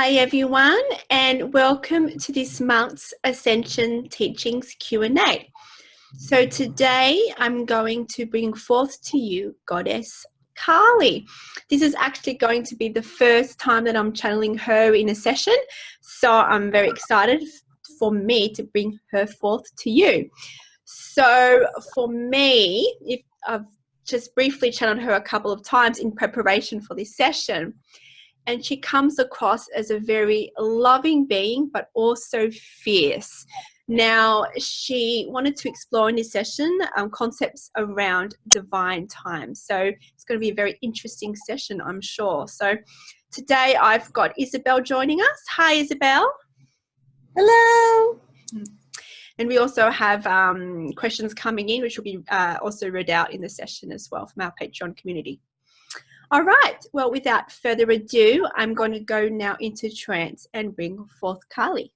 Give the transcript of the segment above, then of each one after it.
Hi everyone, and welcome to this month's Ascension Teachings Q&A. So today I'm going to bring forth to you Goddess Kali. This is actually going to be the first time that I'm channeling her in a session, so I'm very excited for me to bring her forth to you. So for me, if I've just briefly channeled her a couple of times in preparation for this session, and she comes across as a very loving being, but also fierce. Now, she wanted to explore in this session concepts around divine time. So it's going to be a very interesting session, I'm sure. So today I've got Isabel joining us. Hi, Isabel. Hello. And we also have questions coming in, which will be also read out in the session as well from our Patreon community. All right, well, without further ado, I'm going to go now into trance and bring forth Kali.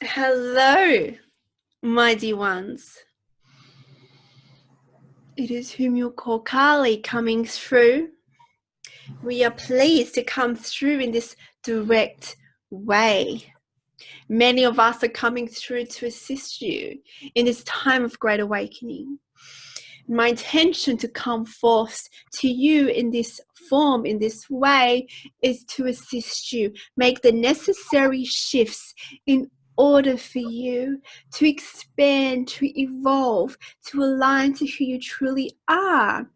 Hello, my dear ones. It is whom you call Kali coming through. We are pleased to come through in this direct way. Many of us are coming through to assist you in this time of great awakening. My intention to come forth to you in this form, in this way, is to assist you, make the necessary shifts in order for you to expand, to evolve, to align to who you truly are.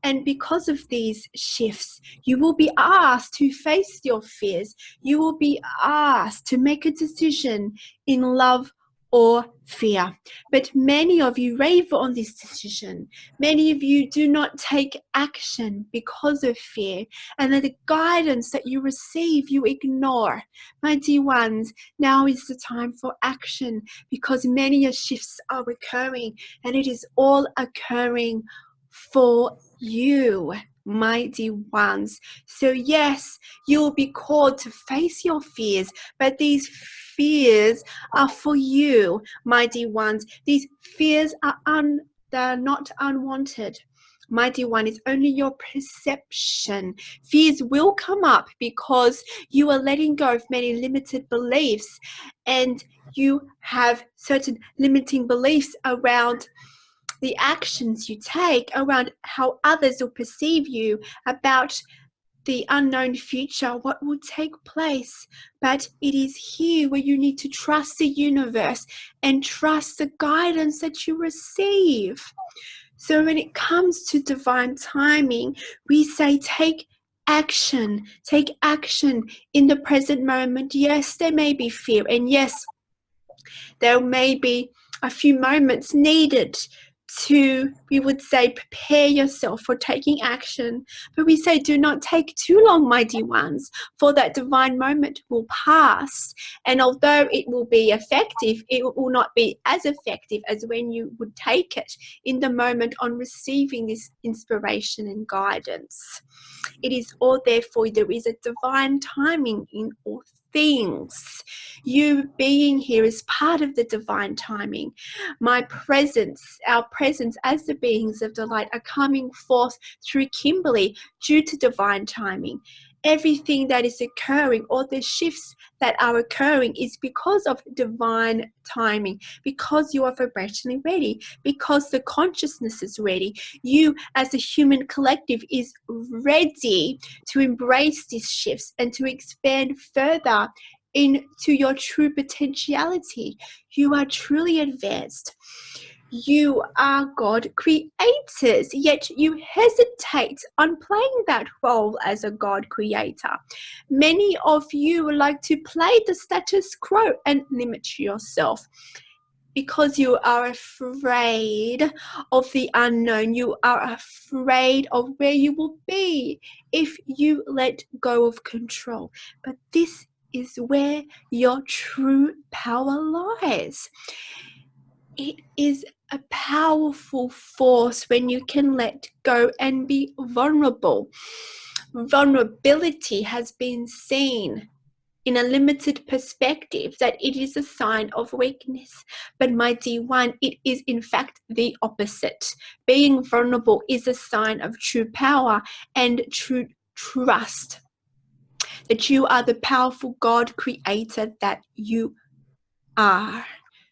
And because of these shifts, you will be asked to face your fears. You will be asked to make a decision in love or fear. But many of you waver on this decision. Many of you do not take action because of fear. And then the guidance that you receive, you ignore. My dear ones, now is the time for action, because many shifts are occurring, and it is all occurring for you, my dear ones. So yes, you will be called to face your fears, but these fears are for you, my dear ones. These fears are they're not unwanted. My dear one, it's only your perception. Fears will come up because you are letting go of many limited beliefs, and you have certain limiting beliefs around the actions you take, around how others will perceive you, about the unknown future, what will take place, but it is here where you need to trust the universe and trust the guidance that you receive. So when it comes to divine timing, we say take action in the present moment. Yes, there may be fear, and yes, there may be a few moments needed to, we would say, prepare yourself for taking action. But we say, do not take too long, my dear ones, for that divine moment will pass. And although it will be effective, it will not be as effective as when you would take it in the moment on receiving this inspiration and guidance. It is all there for you. There is a divine timing in all things. You being here is part of the divine timing. My presence, our presence as the beings of the light are coming forth through Kimberley due to divine timing. Everything that is occurring, or the shifts that are occurring, is because of divine timing, because you are vibrationally ready, because the consciousness is ready. You as a human collective is ready to embrace these shifts and to expand further into your true potentiality. You are truly advanced. You are God creators, yet you hesitate on playing that role as a God creator. Many of you like to play the status quo and limit yourself because you are afraid of the unknown. You are afraid of where you will be if you let go of control. But this is where your true power lies. It is a powerful force when you can let go and be vulnerable. Vulnerability has been seen in a limited perspective that it is a sign of weakness. But my dear one, it is in fact the opposite. Being vulnerable is a sign of true power and true trust that you are the powerful God creator that you are.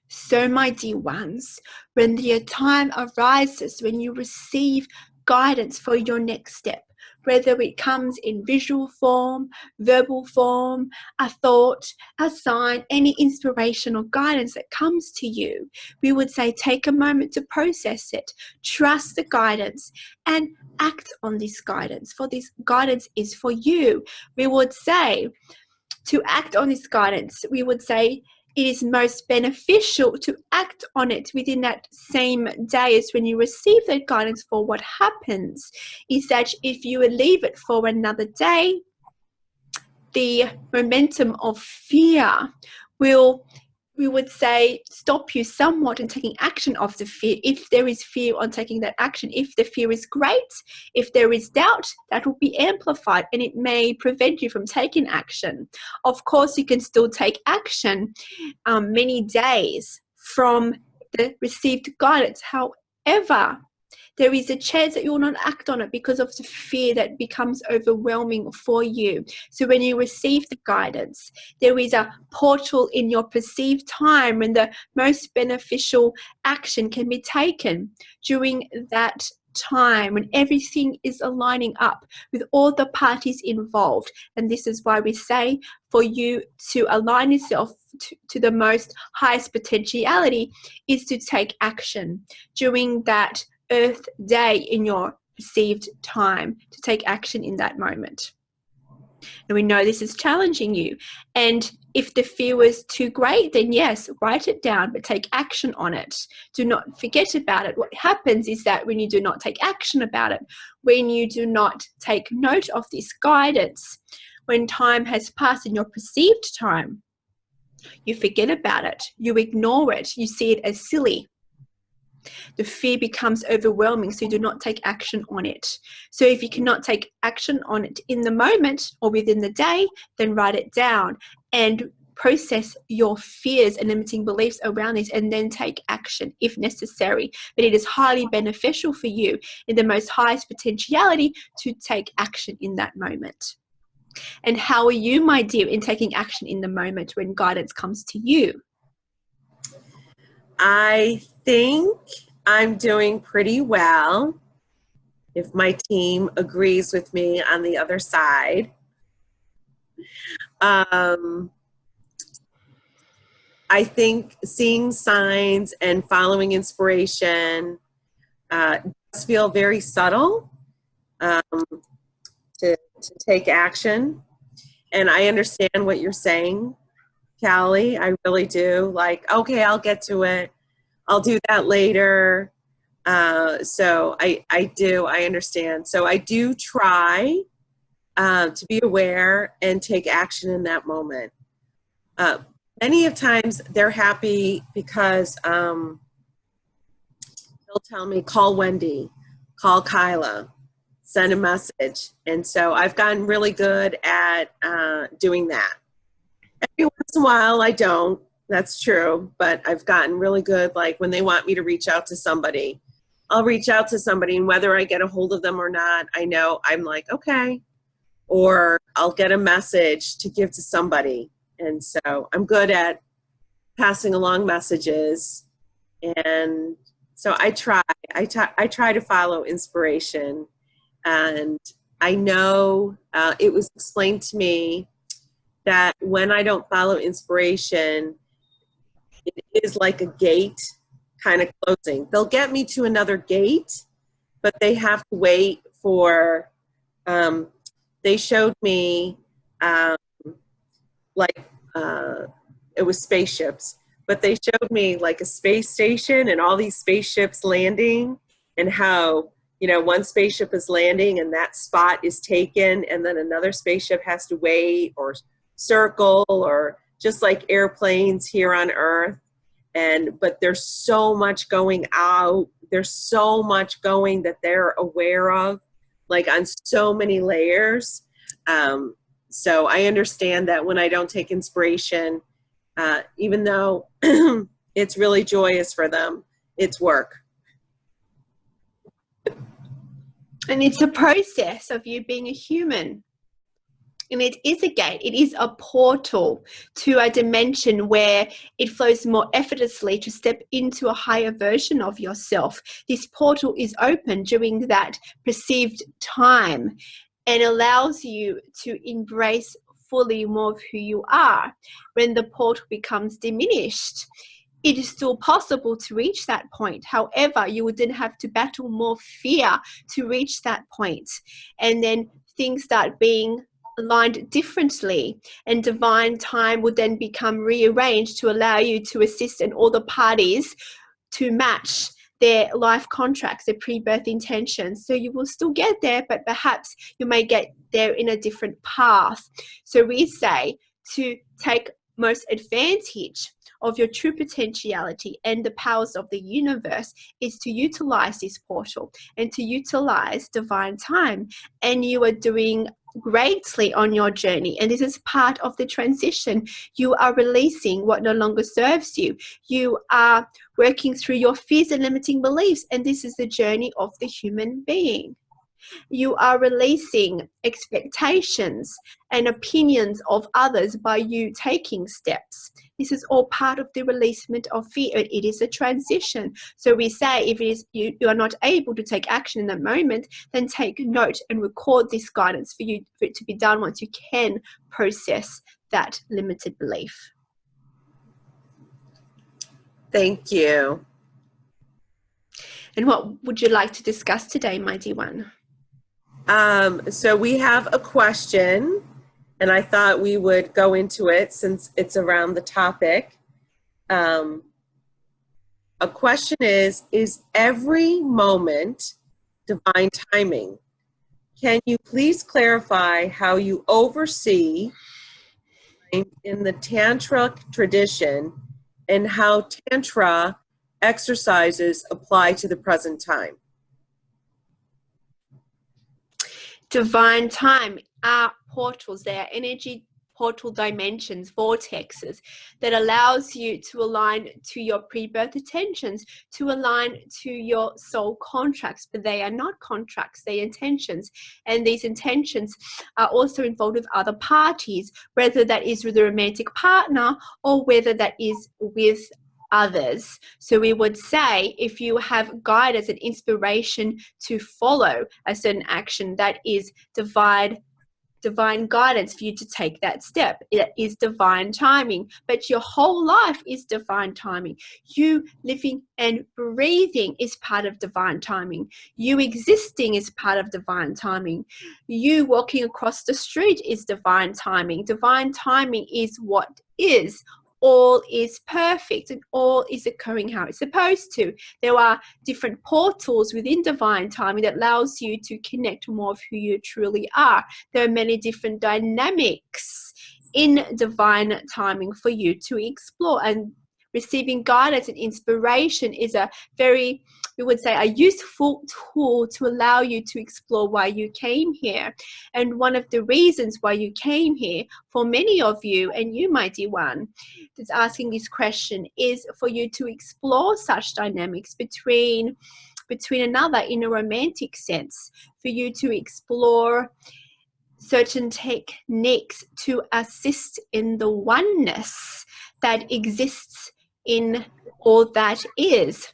So, my dear ones, when the time arises, when you receive guidance for your next step, whether it comes in visual form, verbal form, a thought, a sign, any inspirational guidance that comes to you, we would say take a moment to process it, trust the guidance, and act on this guidance, for this guidance is for you. We would say to act on this guidance, we would say it is most beneficial to act on it within that same day as when you receive that guidance. For what happens is that if you leave it for another day, the momentum of fear will, we would say, stop you somewhat in taking action of the fear. If there is fear on taking that action, if the fear is great, if there is doubt, that will be amplified and it may prevent you from taking action. Of course, you can still take action many days from the received guidance. However, there is a chance that you will not act on it because of the fear that becomes overwhelming for you. So when you receive the guidance, there is a portal in your perceived time when the most beneficial action can be taken during that time, when everything is aligning up with all the parties involved. And this is why we say for you to align yourself to the most highest potentiality is to take action during that Earth day in your perceived time, to take action in that moment. And we know this is challenging you. And if the fear was too great, then yes, write it down, but take action on it. Do not forget about it. What happens is that when you do not take action about it, when you do not take note of this guidance, when time has passed in your perceived time, you forget about it, you ignore it, you see it as silly. The fear becomes overwhelming, so you do not take action on it. So if you cannot take action on it in the moment or within the day, then write it down and process your fears and limiting beliefs around it, and then take action if necessary. But it is highly beneficial for you in the most highest potentiality to take action in that moment. And how are you, my dear, in taking action in the moment when guidance comes to you? I think I'm doing pretty well. if my team agrees with me on the other side. I think seeing signs and following inspiration does feel very subtle to take action. And I understand what you're saying, Callie. I really do. Like, okay, I'll get to it. I'll do that later. So I understand. So I do try to be aware and take action in that moment. Many of times they're happy because they'll tell me, call Wendy, call Kyla, send a message. And so I've gotten really good at doing that. Every once in a while I don't, that's true, but I've gotten really good. Like when they want me to reach out to somebody, I'll reach out to somebody, and whether I get a hold of them or not, I know I'm like, okay. Or I'll get a message to give to somebody. And so I'm good at passing along messages. And so I try to follow inspiration. And I know it was explained to me that when I don't follow inspiration, it is like a gate kind of closing. They'll get me to another gate, but they have to wait for, they showed me it was spaceships, but they showed me like a space station and all these spaceships landing, and how, you know, one spaceship is landing and that spot is taken, and then another spaceship has to wait or circle, or just like airplanes here on Earth. But there's so much going out. There's so much going that they're aware of, like on so many layers. So I understand that when I don't take inspiration, even though it's really joyous for them, it's work. And it's a process of you being a human. And it is a gate, it is a portal to a dimension where it flows more effortlessly to step into a higher version of yourself. This portal is open during that perceived time and allows you to embrace fully more of who you are. When the portal becomes diminished, it is still possible to reach that point. However, you would then have to battle more fear to reach that point. And then things start being aligned differently, and divine time would then become rearranged to allow you to assist in all the parties to match their life contracts, their pre-birth intentions. So you will still get there, but perhaps you may get there in a different path. So we say to take most advantage of your true potentiality and the powers of the universe is to utilize this portal and to utilize divine time. And you are doing greatly on your journey, and this is part of the transition. You are releasing what no longer serves you. You are working through your fears and limiting beliefs, and this is the journey of the human being. You are releasing expectations and opinions of others by you taking steps. This is all part of the releasement of fear. It is a transition. So we say if it is you are not able to take action in that moment, then take note and record this guidance for it to be done once you can process that limited belief. Thank you. And what would you like to discuss today, my dear one? So we have a question, and I thought we would go into it since it's around the topic. A question is every moment divine timing? Can you please clarify how you oversee in the Tantra tradition and how Tantra exercises apply to the present time? Divine time are portals. They are energy portal dimensions, vortexes, that allows you to align to your pre-birth intentions, to align to your soul contracts, but they are not contracts, they are intentions. And these intentions are also involved with other parties, whether that is with a romantic partner or whether that is with others. So we would say, if you have guidance and inspiration to follow a certain action, that is divine guidance for you to take that step. It is divine timing, but your whole life is divine timing. You living and breathing is part of divine timing. You existing is part of divine timing. You walking across the street is divine timing. Divine timing is what is. All is perfect and all is occurring how it's supposed to. There are different portals within divine timing that allows you to connect more of who you truly are. There are many different dynamics in divine timing for you to explore, and receiving guidance and inspiration is a very, we would say, a useful tool to allow you to explore why you came here. And one of the reasons why you came here, for many of you, and you, my dear one, that's asking this question, is for you to explore such dynamics between another in a romantic sense, for you to explore certain techniques to assist in the oneness that exists in all that is.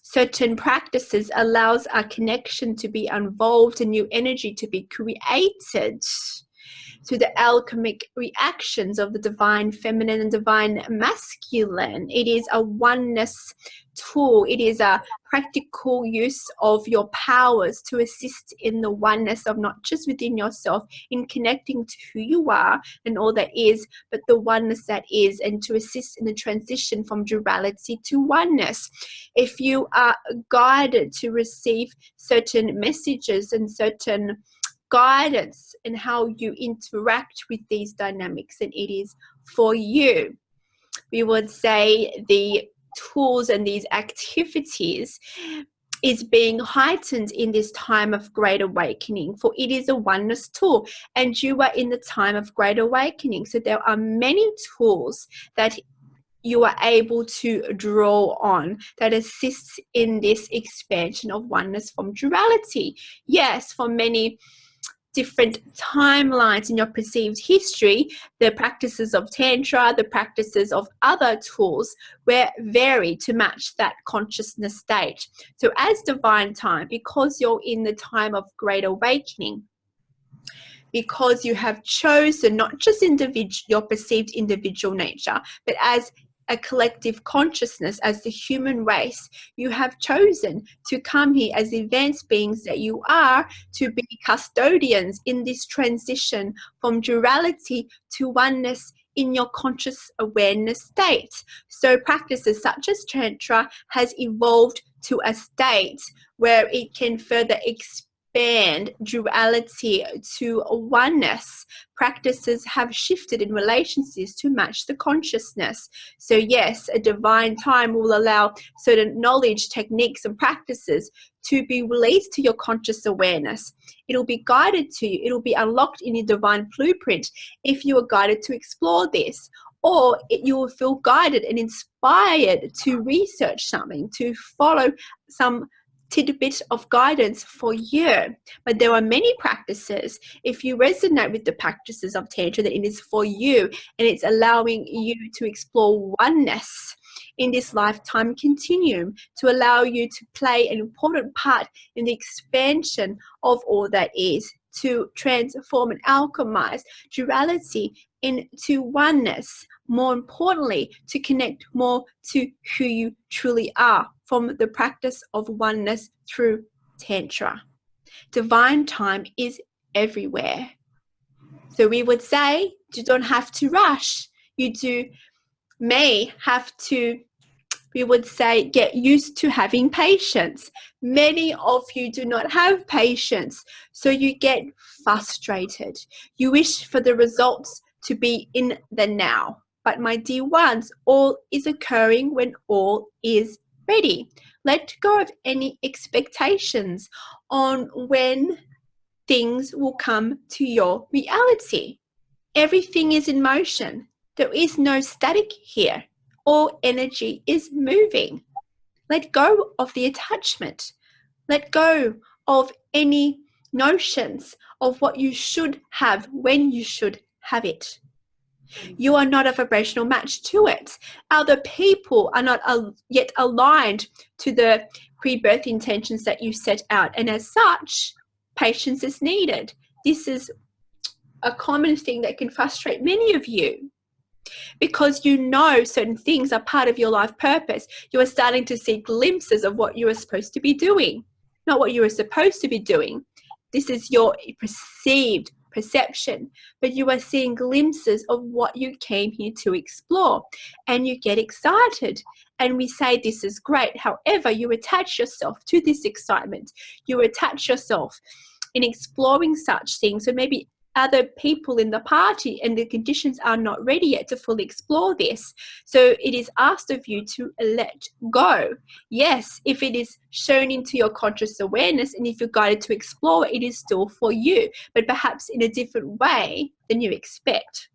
Certain practices allows a connection to be involved, a new energy to be created through the alchemic reactions of the divine feminine and divine masculine. It is a oneness tool. It is a practical use of your powers to assist in the oneness of not just within yourself, in connecting to who you are and all that is, but the oneness that is, and to assist in the transition from duality to oneness. If you are guided to receive certain messages and certain guidance in how you interact with these dynamics, and it is for you, we would say the tools and these activities is being heightened in this time of great awakening, for it is a oneness tool and you are in the time of great awakening. So there are many tools that you are able to draw on that assists in this expansion of oneness from duality. Yes, for many different timelines in your perceived history, the practices of Tantra, the practices of other tools were varied to match that consciousness state. So as divine time, because you're in the time of great awakening, because you have chosen not just your perceived individual nature, but as a collective consciousness, as the human race, you have chosen to come here as advanced beings that you are, to be custodians in this transition from duality to oneness in your conscious awareness state. So practices such as Tantra has evolved to a state where it can further expand duality to oneness. Practices have shifted in relationships to match the consciousness. So yes, a divine time will allow certain knowledge, techniques, and practices to be released to your conscious awareness. It'll be guided to you. It'll be unlocked in your divine blueprint if you are guided to explore this. Or you will feel guided and inspired to research something, to follow some tidbit of guidance for you. But there are many practices. If you resonate with the practices of Tantra, that it is for you and it's allowing you to explore oneness in this lifetime continuum, to allow you to play an important part in the expansion of all that is, to transform and alchemize duality into oneness. More importantly, to connect more to who you truly are from the practice of oneness through Tantra. Divine time is everywhere. So we would say you don't have to rush. You may have to, we would say, get used to having patience. Many of you do not have patience, so you get frustrated. You wish for the results to be in the now. But my dear ones, all is occurring when all is ready. Let go of any expectations on when things will come to your reality. Everything is in motion. There is no static here. All energy is moving. Let go of the attachment. Let go of any notions of what you should have when you should have it. You are not a vibrational match to it. Other people are not yet aligned to the pre-birth intentions that you set out. And as such, patience is needed. This is a common thing that can frustrate many of you, because you know certain things are part of your life purpose. You are starting to see glimpses of what you are supposed to be doing, not what you are supposed to be doing. This is your perceived perception, but you are seeing glimpses of what you came here to explore, and you get excited. And we say this is great. However, you attach yourself to this excitement. You attach yourself in exploring such things. So maybe other people in the party and the conditions are not ready yet to fully explore this. So it is asked of you to let go. Yes, if it is shown into your conscious awareness and if you're guided to explore, it is still for you, but perhaps in a different way than you expect.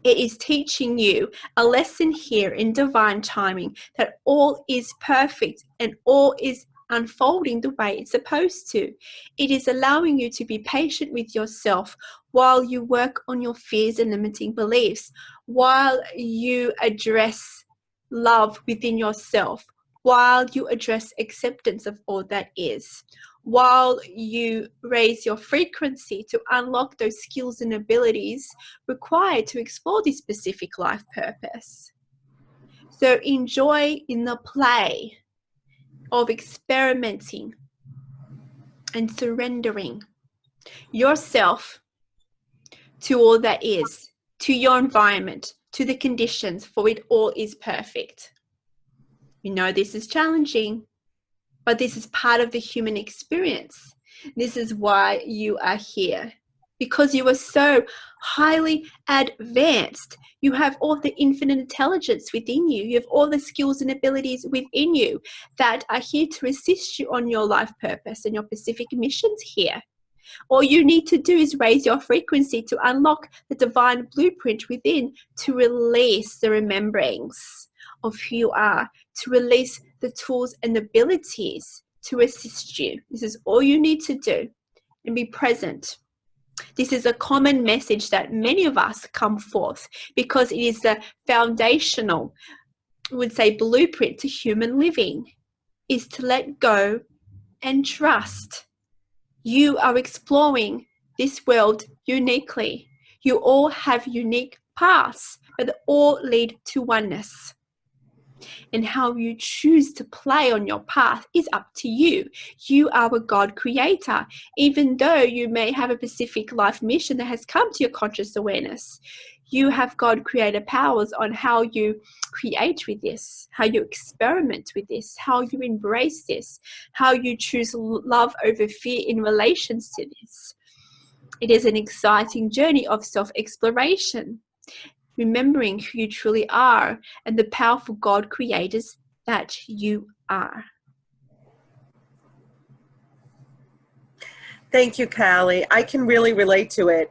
It is teaching you a lesson here in divine timing, that all is perfect and all is unfolding the way it's supposed to. It is allowing you to be patient with yourself while you work on your fears and limiting beliefs, while you address love within yourself, while you address acceptance of all that is, while you raise your frequency to unlock those skills and abilities required to explore this specific life purpose. So enjoy in the play of experimenting and surrendering yourself to all that is, to your environment, to the conditions, for it all is perfect. You know this is challenging, but this is part of the human experience. This is why you are here, because you are so highly advanced. You have all the infinite intelligence within you. You have all the skills and abilities within you that are here to assist you on your life purpose and your specific missions here. All you need to do is raise your frequency to unlock the divine blueprint within, to release the rememberings of who you are, to release the tools and abilities to assist you. This is all you need to do, and be present. This is a common message that many of us come forth, because it is the foundational, I would say, blueprint to human living, is to let go and trust. You are exploring this world uniquely. You all have unique paths, but they all lead to oneness. And how you choose to play on your path is up to you. You are a God creator. Even though you may have a specific life mission that has come to your conscious awareness, you have God creator powers on how you create with this, how you experiment with this, how you embrace this, how you choose love over fear in relations to this. It is an exciting journey of self-exploration, remembering who you truly are and the powerful God creators that you are. Thank you, Callie. I can really relate to it.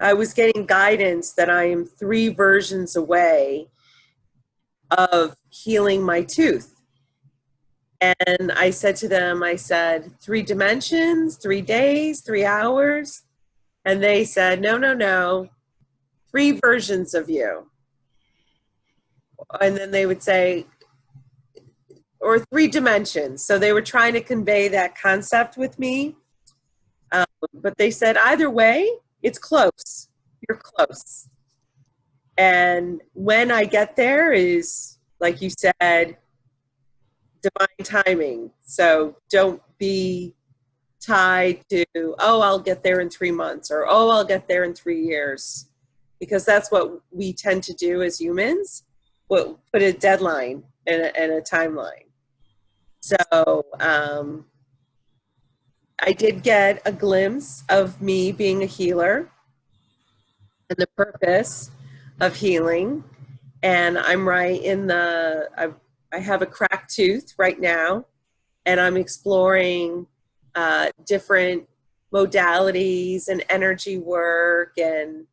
I was getting guidance that I am 3 versions away of healing my tooth. And I said to them, I said, 3 dimensions, 3 days, 3 hours. And they said, no, 3 versions of you. And then they would say, or 3 dimensions. So they were trying to convey that concept with me. But they said, either way, it's close. You're close. And when I get there is, like you said, divine timing. So don't be tied to, oh, I'll get there in 3 months, or, oh, I'll get there in 3 years. Because that's what we tend to do as humans. We'll put a deadline and a timeline. So I did get a glimpse of me being a healer and the purpose of healing. And I'm right in I have a cracked tooth right now, and I'm exploring different modalities and energy work, and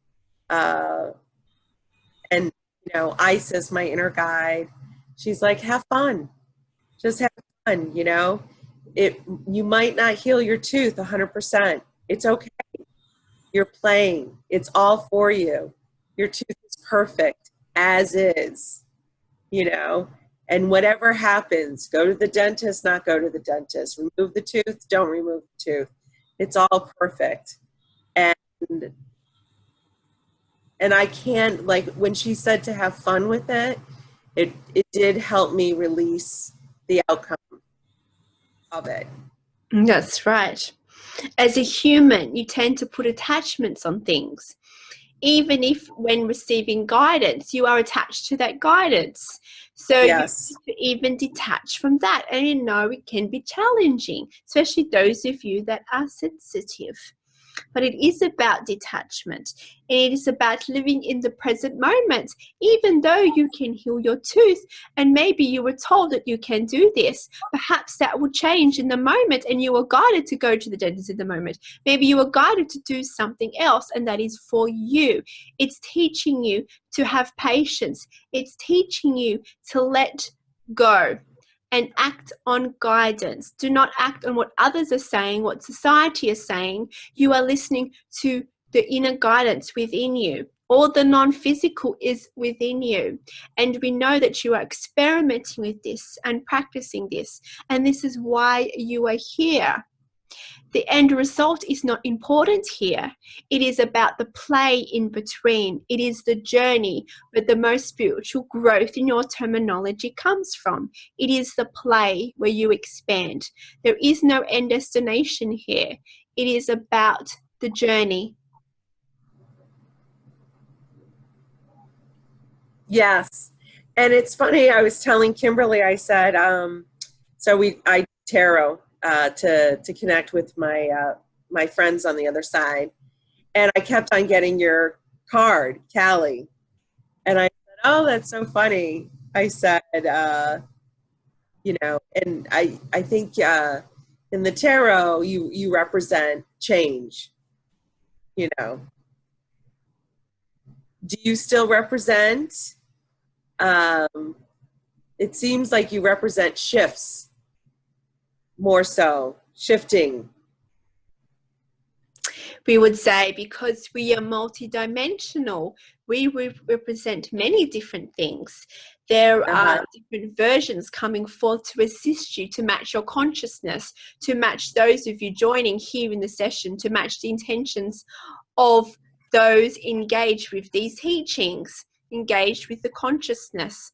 you know, Isis, my inner guide, she's like, have fun, just have fun, you know. You might not heal your tooth 100%. It's okay. You're playing. It's all for you. Your tooth is perfect as is, you know, and whatever happens, go to the dentist, not go to the dentist, remove the tooth, don't remove the tooth. It's all perfect. And I can't, like, when she said to have fun with it, it did help me release the outcome of it. That's right. As a human, you tend to put attachments on things. Even if when receiving guidance, you are attached to that guidance. So Yes. you need to even detach from that. And you know it can be challenging, especially those of you that are sensitive. But it is about detachment. And it is about living in the present moment. Even though you can heal your tooth, and maybe you were told that you can do this, perhaps that will change in the moment and you were guided to go to the dentist in the moment. Maybe you were guided to do something else, and that is for you. It's teaching you to have patience. It's teaching you to let go and act on guidance. Do not act on what others are saying, what society is saying. You are listening to the inner guidance within you. All the non-physical is within you. And we know that you are experimenting with this and practicing this. And this is why you are here. The end result is not important here. It is about the play in between. It is the journey where the most spiritual growth in your terminology comes from. It is the play where you expand. There is no end destination here. It is about the journey. Yes. And it's funny, I was telling Kimberley, I said, I tarot to connect with my friends on the other side. And I kept on getting your card, Callie. And I said, oh, that's so funny. I said, you know, and I think in the tarot, you represent change, you know. Do you still represent? It seems like you represent shifts, more so, shifting. We would say because we are multidimensional, we represent many different things. There are different versions coming forth to assist you to match your consciousness, to match those of you joining here in the session, to match the intentions of those engaged with these teachings, engaged with the consciousness.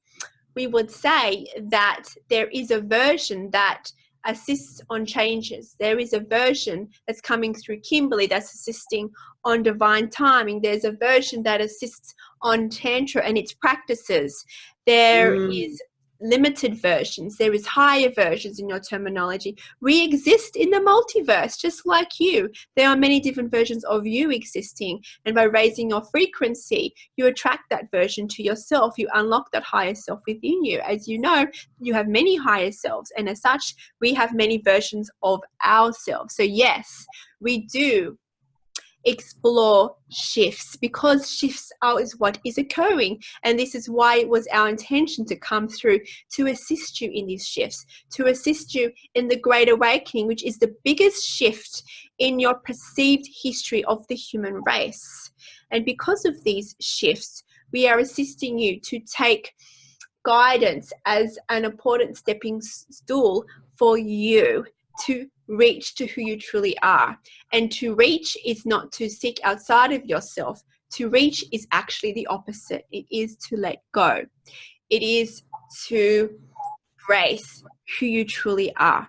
We would say that there is a version that assists on changes. There is a version that's coming through Kimberley that's assisting on divine timing. There's a version that assists on Tantra and its practices. There is limited versions. There is higher versions in your terminology. We exist in the multiverse, just like you. There are many different versions of you existing. And by raising your frequency, you attract that version to yourself. You unlock that higher self within you. As you know, you have many higher selves. And as such, we have many versions of ourselves. So yes, we do explore shifts, because shifts is what is occurring, and this is why it was our intention to come through to assist you in these shifts, to assist you in the great awakening, which is the biggest shift in your perceived history of the human race. And because of these shifts, we are assisting you to take guidance as an important stepping stool for you to reach to who you truly are. And to reach is not to seek outside of yourself. To reach is actually the opposite. It is to let go. It is to embrace who you truly are.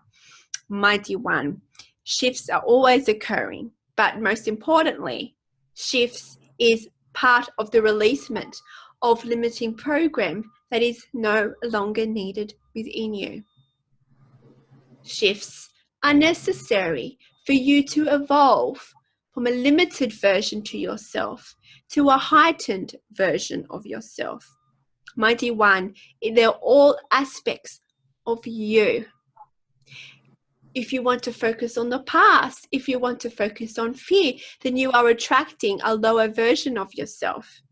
Mighty One, shifts are always occurring, but most importantly, shifts is part of the releasement of limiting program that is no longer needed within you. Shifts are necessary for you to evolve from a limited version to yourself to a heightened version of yourself. Mighty One, they're all aspects of you. If you want to focus on the past, if you want to focus on fear, then you are attracting a lower version of yourself.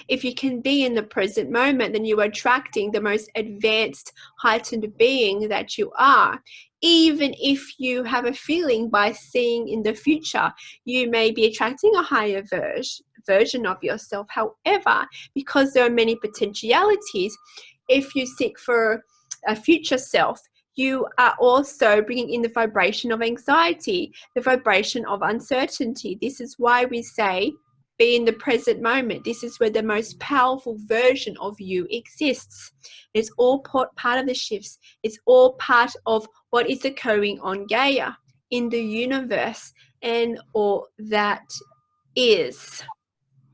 If you can be in the present moment, then you are attracting the most advanced, heightened being that you are. Even if you have a feeling by seeing in the future, you may be attracting a higher version of yourself. However, because there are many potentialities, if you seek for a future self, you are also bringing in the vibration of anxiety, the vibration of uncertainty. This is why we say, be in the present moment. This is where the most powerful version of you exists. It's all part of the shifts. It's all part of what is occurring on Gaia, in the universe, and all that is.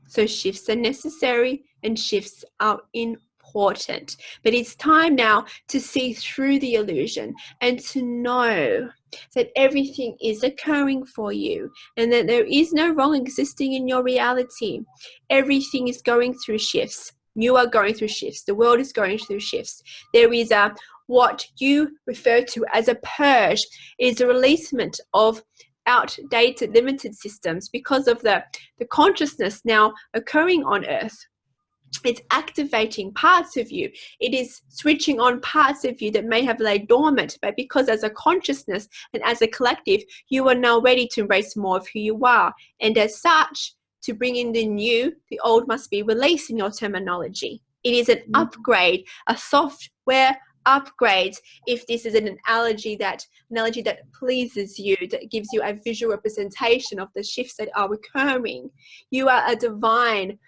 So shifts are necessary and shifts are important. But it's time now to see through the illusion and to know that everything is occurring for you and that there is no wrong existing in your reality. Everything is going through shifts. You are going through shifts. The world is going through shifts. There is what you refer to as a purge. It is a releasement of outdated, limited systems because of the consciousness now occurring on Earth. It's activating parts of you. It is switching on parts of you that may have laid dormant, but because as a consciousness and as a collective, you are now ready to embrace more of who you are. And as such, to bring in the new, the old must be released in your terminology. It is an upgrade, a software upgrade, if this is an analogy that pleases you, that gives you a visual representation of the shifts that are occurring. You are a divine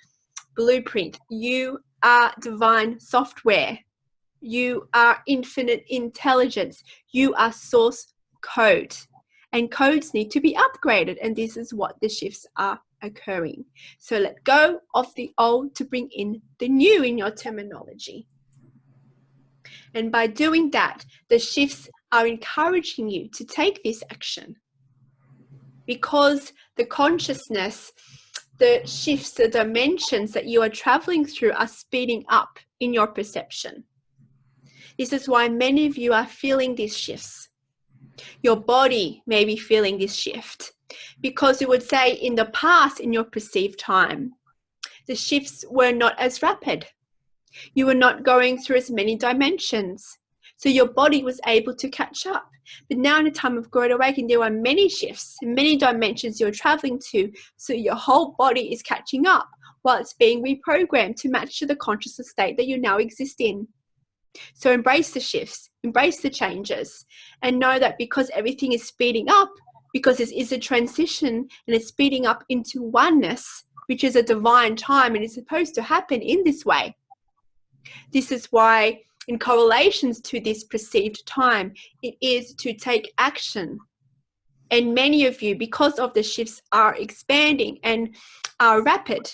blueprint. You are divine software. You are infinite intelligence. You are source code. And codes need to be upgraded. And this is what the shifts are occurring. So let go of the old to bring in the new in your terminology. And by doing that, the shifts are encouraging you to take this action. Because the consciousness, the shifts, the dimensions that you are traveling through are speeding up in your perception. This is why many of you are feeling these shifts. Your body may be feeling this shift because you would say in the past, in your perceived time, the shifts were not as rapid. You were not going through as many dimensions. So your body was able to catch up. But now in a time of Great Awakening, there are many shifts, many dimensions you're traveling to. So your whole body is catching up while it's being reprogrammed to match to the consciousness state that you now exist in. So embrace the shifts, embrace the changes, and know that because everything is speeding up, because this is a transition and it's speeding up into oneness, which is a divine time and it's supposed to happen in this way. This is why in correlations to this perceived time, it is to take action. And many of you, because of the shifts are expanding and are rapid,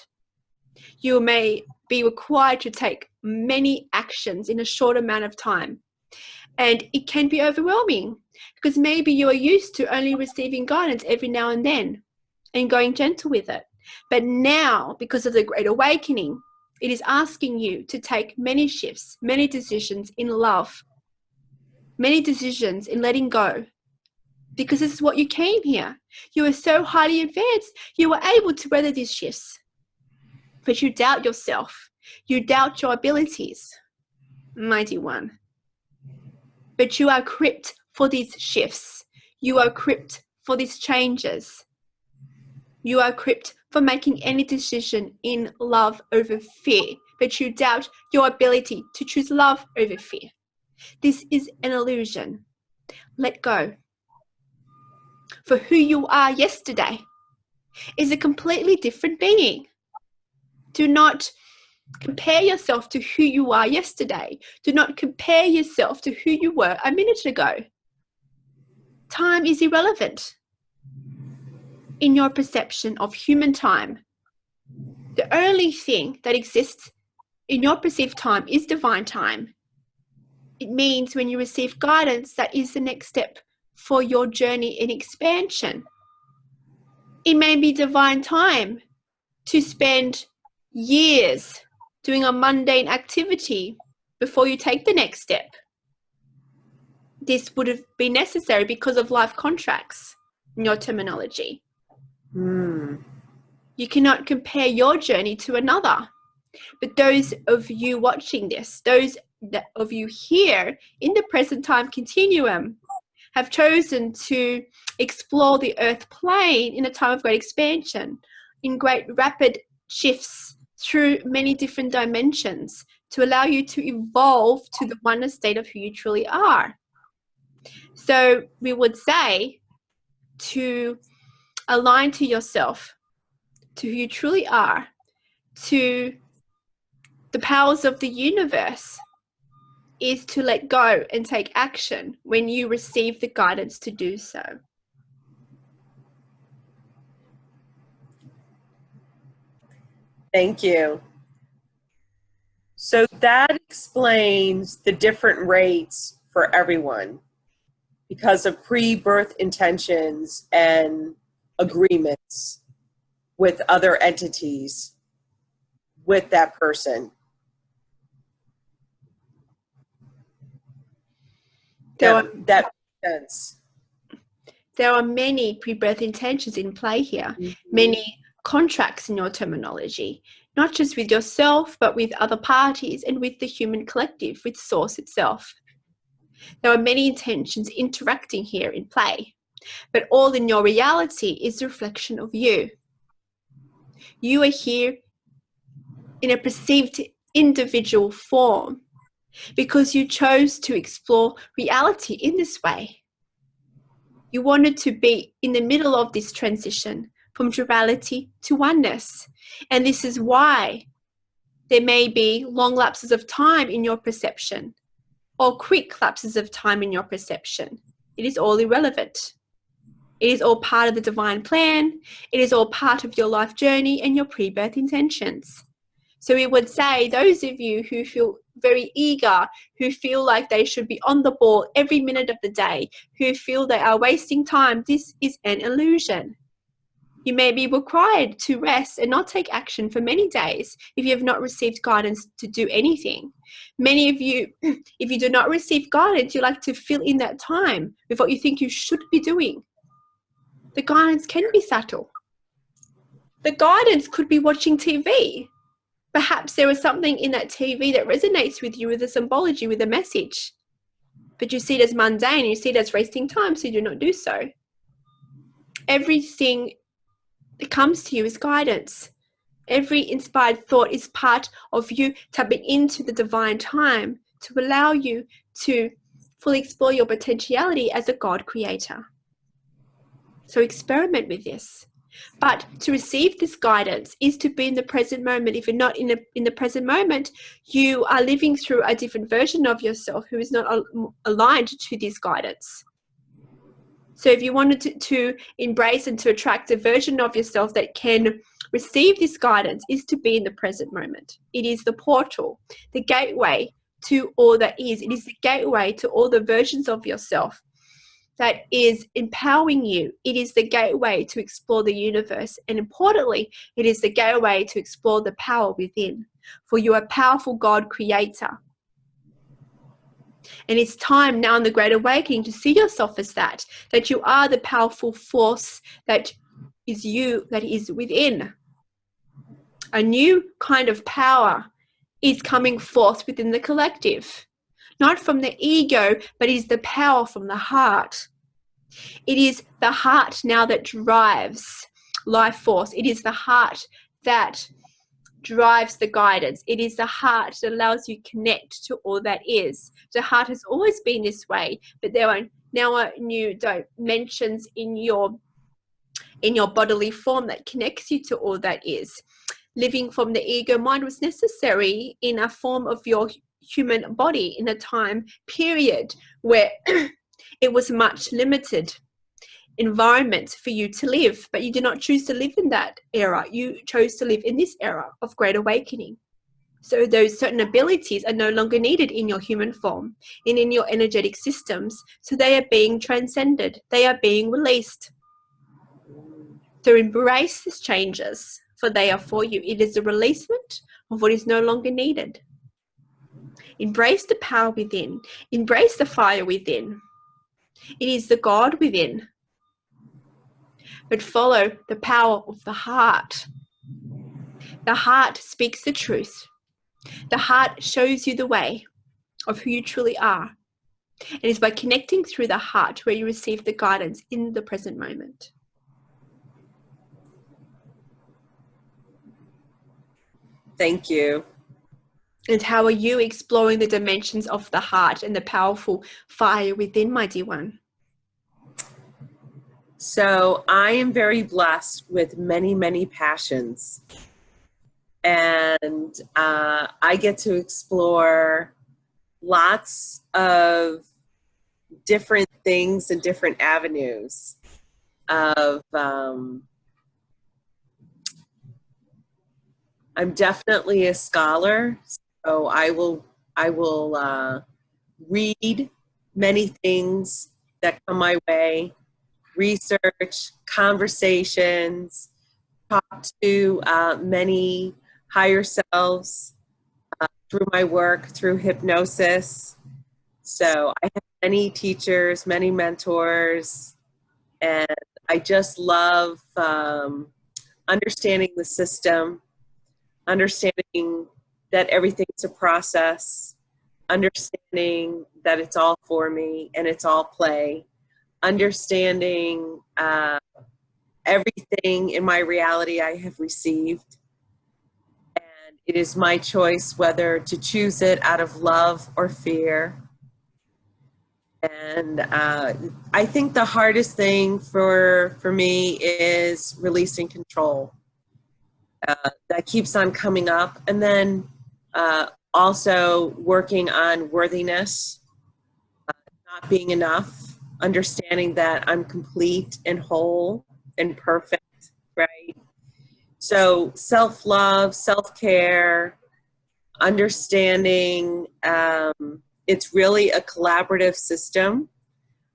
you may be required to take many actions in a short amount of time. And it can be overwhelming because maybe you are used to only receiving guidance every now and then and going gentle with it. But now, because of the Great Awakening, it is asking you to take many shifts, many decisions in love, many decisions in letting go, because this is what you came here. You are so highly advanced. You were able to weather these shifts, but you doubt yourself. You doubt your abilities, mighty one. But you are equipped for these shifts. You are equipped for these changes. You are equipped for making any decision in love over fear, but you doubt your ability to choose love over fear. This is an illusion. Let go. For who you are yesterday is a completely different being. Do not compare yourself to who you are yesterday. Do not compare yourself to who you were a minute ago. Time is irrelevant in your perception of human time. The only thing that exists in your perceived time is divine time. It means when you receive guidance, that is the next step for your journey in expansion. It may be divine time to spend years doing a mundane activity before you take the next step. This would have been necessary because of life contracts in your terminology. You cannot compare your journey to another. But those of you watching this, those of you here in the present time continuum, have chosen to explore the earth plane in a time of great expansion, in great rapid shifts through many different dimensions, to allow you to evolve to the oneness state of who you truly are. So we would say to align to yourself, to who you truly are, to the powers of the universe, is to let go and take action when you receive the guidance to do so. Thank you. So that explains the different rates for everyone because of pre-birth intentions and agreements with other entities with that person. That makes sense. There are many pre-birth intentions in play here, many contracts in your terminology, not just with yourself, but with other parties and with the human collective, with Source itself. There are many intentions interacting here in play, but all in your reality is a reflection of you. You are here in a perceived individual form because you chose to explore reality in this way. You wanted to be in the middle of this transition from duality to oneness. And this is why there may be long lapses of time in your perception or quick lapses of time in your perception. It is all irrelevant. It is all part of the divine plan. It is all part of your life journey and your pre-birth intentions. So we would say those of you who feel very eager, who feel like they should be on the ball every minute of the day, who feel they are wasting time, this is an illusion. You may be required to rest and not take action for many days if you have not received guidance to do anything. Many of you, if you do not receive guidance, you like to fill in that time with what you think you should be doing. The guidance can be subtle. The guidance could be watching TV. Perhaps there is something in that TV that resonates with you, with a symbology, with a message. But you see it as mundane, you see it as wasting time, so you do not do so. Everything that comes to you is guidance. Every inspired thought is part of you tapping into the divine time to allow you to fully explore your potentiality as a God creator. So experiment with this. But to receive this guidance is to be in the present moment. If you're not in the present moment, you are living through a different version of yourself who is not aligned to this guidance. So if you wanted to embrace and to attract a version of yourself that can receive this guidance, is to be in the present moment. It is the portal, the gateway to all that is. It is the gateway to all the versions of yourself that is empowering you. It is the gateway to explore the universe. And importantly, it is the gateway to explore the power within. For you are a powerful God creator. And it's time now in the Great Awakening to see yourself as that you are the powerful force that is you, that is within. A new kind of power is coming forth within the collective. Not from the ego, but it is the power from the heart. It is the heart now that drives life force. It is the heart that drives the guidance. It is the heart that allows you to connect to all that is. The heart has always been this way, but there are now new dimensions in your bodily form that connects you to all that is. Living from the ego mind was necessary in a form of your human body in a time period where it was much limited environment for you to live, but you did not choose to live in that era. You chose to live in this era of Great Awakening. So those certain abilities are no longer needed in your human form and in your energetic systems. So they are being transcended. They are being released. So embrace these changes, for they are for you. It is a releasement of what is no longer needed. Embrace the power within. Embrace the fire within. It is the God within. But follow the power of the heart. The heart speaks the truth. The heart shows you the way of who you truly are. And it's by connecting through the heart where you receive the guidance in the present moment. Thank you. And how are you exploring the dimensions of the heart and the powerful fire within, my dear one? So I am very blessed with many, many passions. And I get to explore lots of different things and different avenues of I'm definitely a scholar, so I will read many things that come my way, research, conversations, talk to many higher selves through my work, through hypnosis. So I have many teachers, many mentors, and I just love understanding the system, understanding that everything's a process, understanding that it's all for me and it's all play, understanding everything in my reality I have received. And it is my choice whether to choose it out of love or fear. And I think the hardest thing for me is releasing control. That keeps on coming up. And then also working on worthiness, not being enough, understanding that I'm complete and whole and perfect, right? So self-love, self-care, understanding it's really a collaborative system.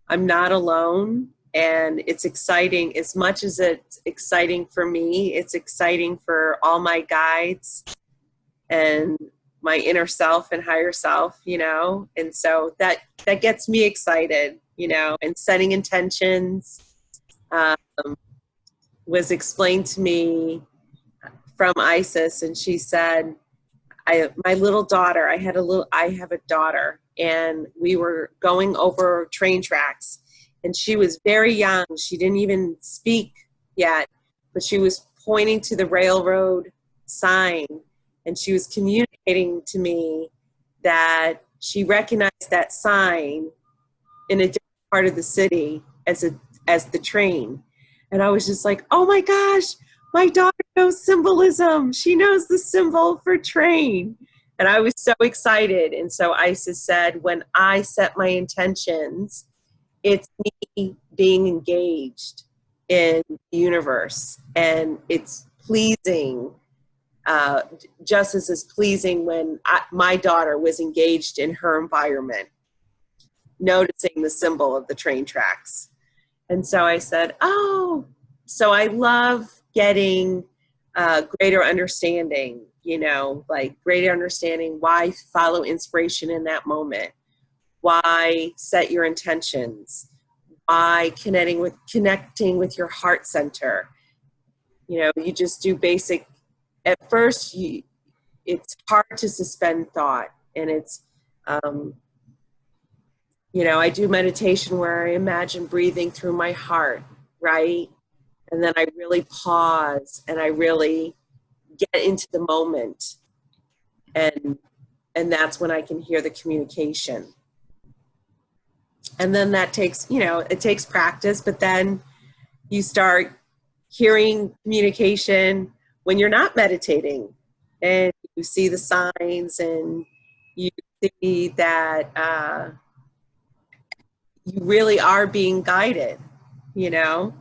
I'm not alone. And it's exciting. As much as it's exciting for me, it's exciting for all my guides and my inner self and higher self, you know? And so that gets me excited, you know, and setting intentions was explained to me from Isis. And she said, my little daughter, I have a daughter, and we were going over train tracks. And she was very young. She didn't even speak yet, but she was pointing to the railroad sign, and she was communicating to me that she recognized that sign in a different part of the city as the train. And I was just like, oh my gosh, my daughter knows symbolism. She knows the symbol for train. And I was so excited. And so Isis said, when I set my intentions, it's me being engaged in the universe, and it's pleasing, just as it's pleasing when my daughter was engaged in her environment, noticing the symbol of the train tracks. And so I said, oh, so I love getting greater understanding, you know, like greater understanding why follow inspiration in that moment. Why set your intentions? Why connecting with your heart center? You know, you just do basic. At first, it's hard to suspend thought, and it's, you know, I do meditation where I imagine breathing through my heart, right? And then I really pause and I really get into the moment, and that's when I can hear the communication. And then that takes, you know, it takes practice, but then you start hearing communication when you're not meditating, and you see the signs, and you see that you really are being guided, you know?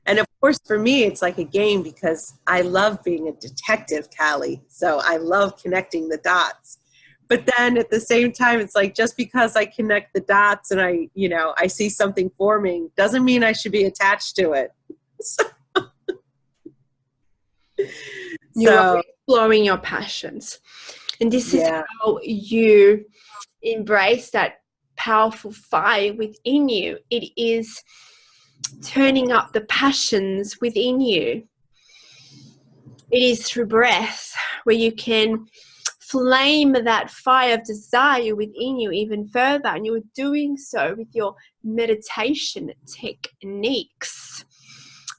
And of course, for me, it's like a game because I love being a detective, Callie. So I love connecting the dots. But then at the same time, it's like, just because I connect the dots and I see something forming doesn't mean I should be attached to it. You are exploring your passions. And this is how you embrace that powerful fire within you. It is turning up the passions within you. It is through breath where you can flame that fire of desire within you even further, and you're doing so with your meditation techniques,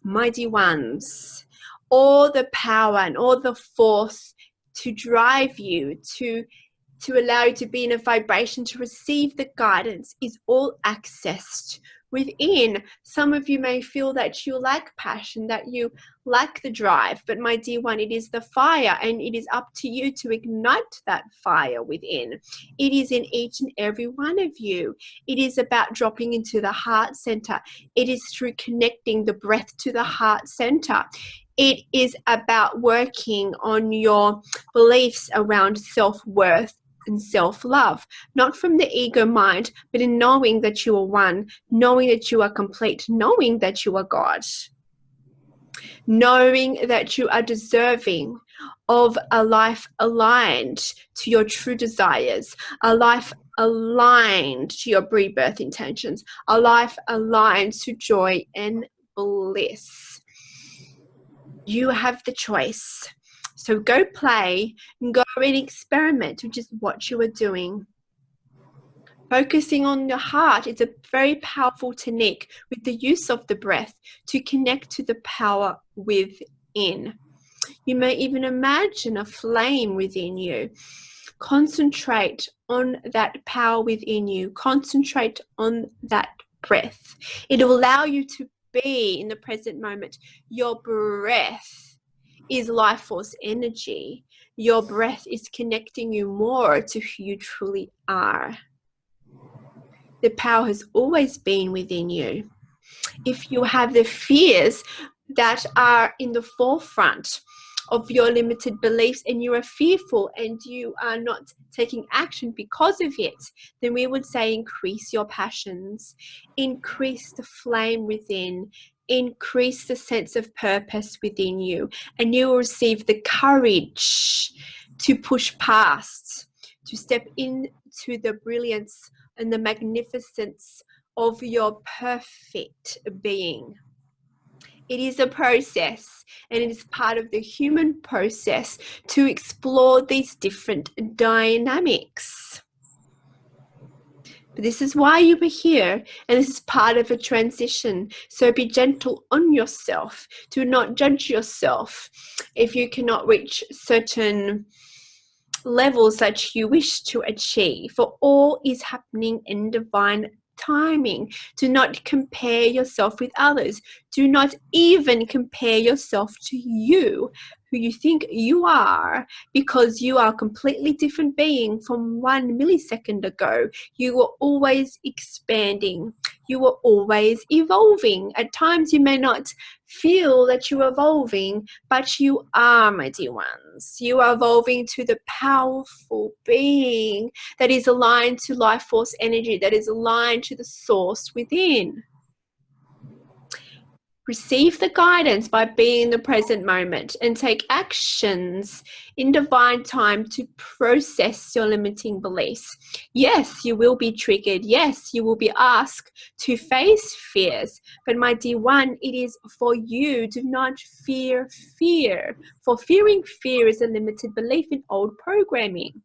mighty ones. All the power and all the force to drive you, to allow you to be in a vibration, to receive the guidance, is all accessed within. Some of you may feel that you lack passion, that you lack the drive, but my dear one, it is the fire, and it is up to you to ignite that fire within. It is in each and every one of you. It is about dropping into the heart center. It is through connecting the breath to the heart center. It is about working on your beliefs around self-worth and self-love, not from the ego mind, but in knowing that you are one, knowing that you are complete, knowing that you are God, knowing that you are deserving of a life aligned to your true desires, a life aligned to your rebirth intentions, a life aligned to joy and bliss. You have the choice. So go play and go and experiment with just what you are doing. Focusing on your heart is a very powerful technique with the use of the breath to connect to the power within. You may even imagine a flame within you. Concentrate on that power within you. Concentrate on that breath. It will allow you to be in the present moment. Your breath is life force energy. Your breath is connecting you more to who you truly are. The power has always been within you. If you have the fears that are in the forefront of your limited beliefs, and you are fearful and you are not taking action because of it, then we would say increase your passions, increase the flame within, increase the sense of purpose within you, and you will receive the courage to push past, to step into the brilliance and the magnificence of your perfect being. It is a process, and it is part of the human process to explore these different dynamics. But this is why you are here, and this is part of a transition. So be gentle on yourself. Do not judge yourself if you cannot reach certain levels that you wish to achieve, for all is happening in divine timing. Do not compare yourself with others. Do not even compare yourself to you, who you think you are, because you are a completely different being from 1 millisecond ago. You were always expanding. You were always evolving. At times you may not feel that you are evolving, but you are, my dear ones. You are evolving to the powerful being that is aligned to life force energy, that is aligned to the source within. Receive the guidance by being in the present moment, and take actions in divine time to process your limiting beliefs. Yes, you will be triggered. Yes, you will be asked to face fears. But my dear one, it is for you. Do not fear fear. For fearing fear is a limited belief in old programming.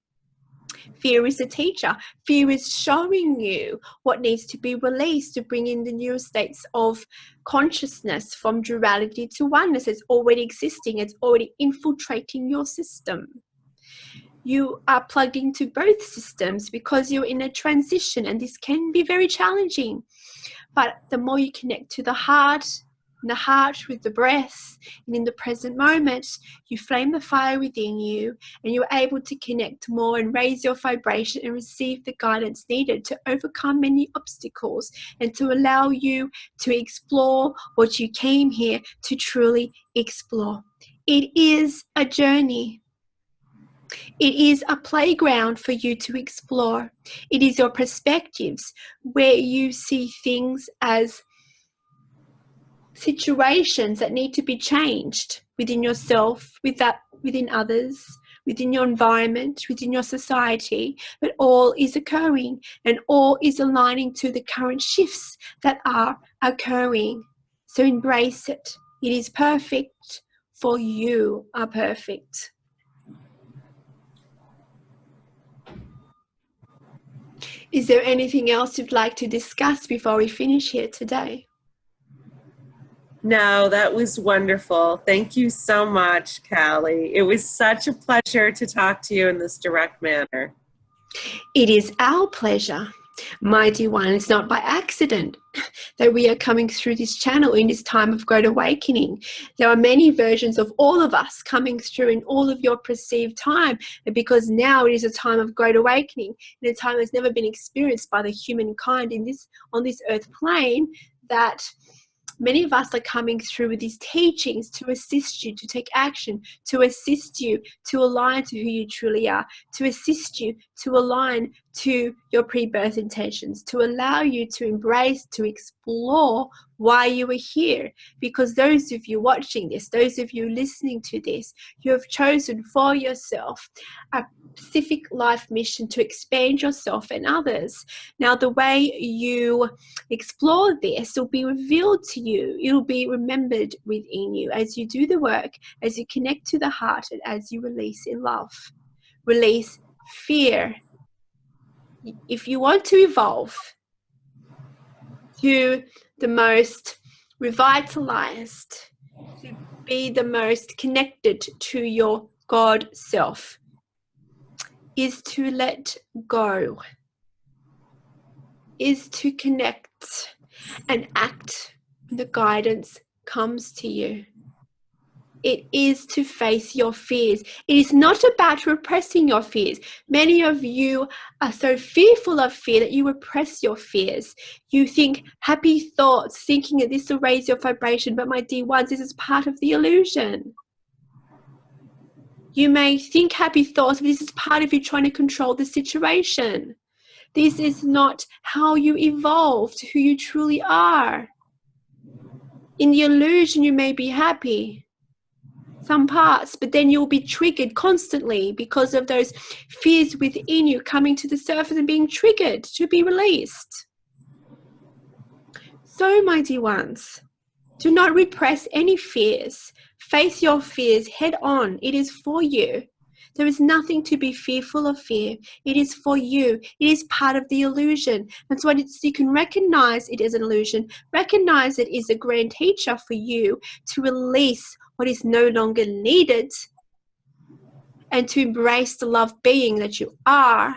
Fear is a teacher. Fear is showing you what needs to be released to bring in the new states of consciousness from duality to oneness. It's already existing. It's already infiltrating your system. You are plugged into both systems because you're in a transition, and this can be very challenging. But the more you connect to the heart with the breath, and in the present moment, you flame the fire within you, and you're able to connect more and raise your vibration and receive the guidance needed to overcome many obstacles, and to allow you to explore what you came here to truly explore. It is a journey. It is a playground for you to explore. It is your perspectives where you see things as situations that need to be changed within yourself, within others, within your environment, within your society, but all is occurring, and all is aligning to the current shifts that are occurring. So embrace it. It is perfect for you are perfect. Is there anything else you'd like to discuss before we finish here today? No, that was wonderful. Thank you so much, Callie. It was such a pleasure to talk to you in this direct manner. It is our pleasure, mighty one. It's not by accident that we are coming through this channel in this time of great awakening. There are many versions of all of us coming through in all of your perceived time, because now it is a time of great awakening, in a time that's never been experienced by the humankind on this earth plane, that many of us are coming through with these teachings to assist you to take action, to assist you to align to who you truly are, to assist you to align to your pre-birth intentions, to allow you to embrace, to explore why you are here. Because those of you watching this, those of you listening to this, you have chosen for yourself a specific life mission to expand yourself and others. Now, the way you explore this will be revealed to you. It'll be remembered within you as you do the work, as you connect to the heart, and as you release in love. Release fear. If you want to evolve to the most revitalized, to be the most connected to your God self, is to let go, is to connect and act when the guidance comes to you. It is to face your fears. It is not about repressing your fears. Many of you are so fearful of fear that you repress your fears. You think happy thoughts, thinking that this will raise your vibration, but my dear ones, this is part of the illusion. You may think happy thoughts, but this is part of you trying to control the situation. This is not how you evolve to who you truly are. In the illusion, you may be happy, some parts, but then you'll be triggered constantly because of those fears within you coming to the surface and being triggered to be released. So, my dear ones, do not repress any fears. Face your fears head on. It is for you. There is nothing to be fearful of fear. It is for you. It is part of the illusion. And so you can recognize it as an illusion. Recognize it is a grand teacher for you to release what is no longer needed and to embrace the love being that you are.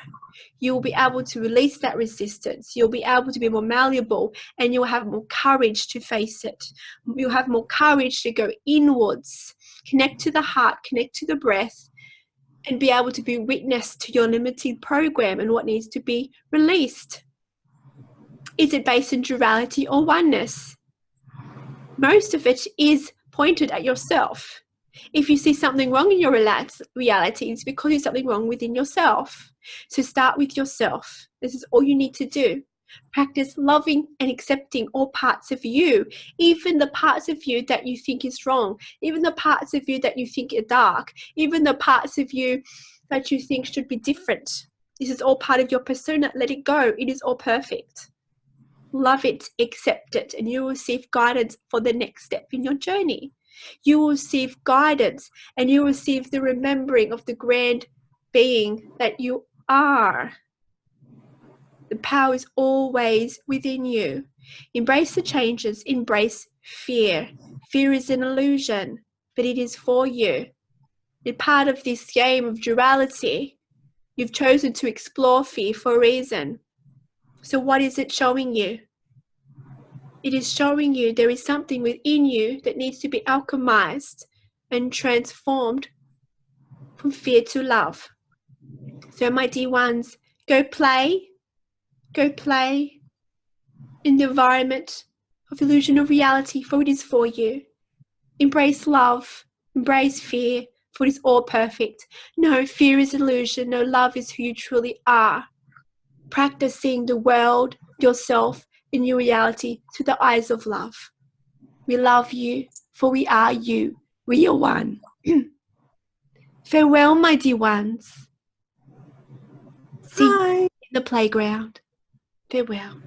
You will be able to release that resistance. You'll be able to be more malleable, and you'll have more courage to face it. You'll have more courage to go inwards, connect to the heart, connect to the breath, and be able to be witness to your limited program and what needs to be released. Is it based in duality or oneness? Most of it is pointed at yourself. If you see something wrong in your reality, it's because there's something wrong within yourself. So start with yourself. This is all you need to do. Practice loving and accepting all parts of you, even the parts of you that you think is wrong, even the parts of you that you think are dark, even the parts of you that you think should be different. This is all part of your persona. Let it go. It is all perfect. Love it, accept it, and you will receive guidance for the next step in your journey. You will receive guidance, and you will receive the remembering of the grand being that you are. The power is always within you. Embrace the changes. Embrace fear. Fear is an illusion, but it is for you. You're part of this game of duality. You've chosen to explore fear for a reason. So what is it showing you? It is showing you there is something within you that needs to be alchemized and transformed from fear to love. So my dear ones, go play in the environment of illusion of reality, for it is for you. Embrace love, embrace fear, for it is all perfect. No, fear is illusion, no, love is who you truly are. Practice seeing the world, yourself, and your reality through the eyes of love. We love you, for we are you. We are one. Farewell, my dear ones. See you in the playground. Farewell.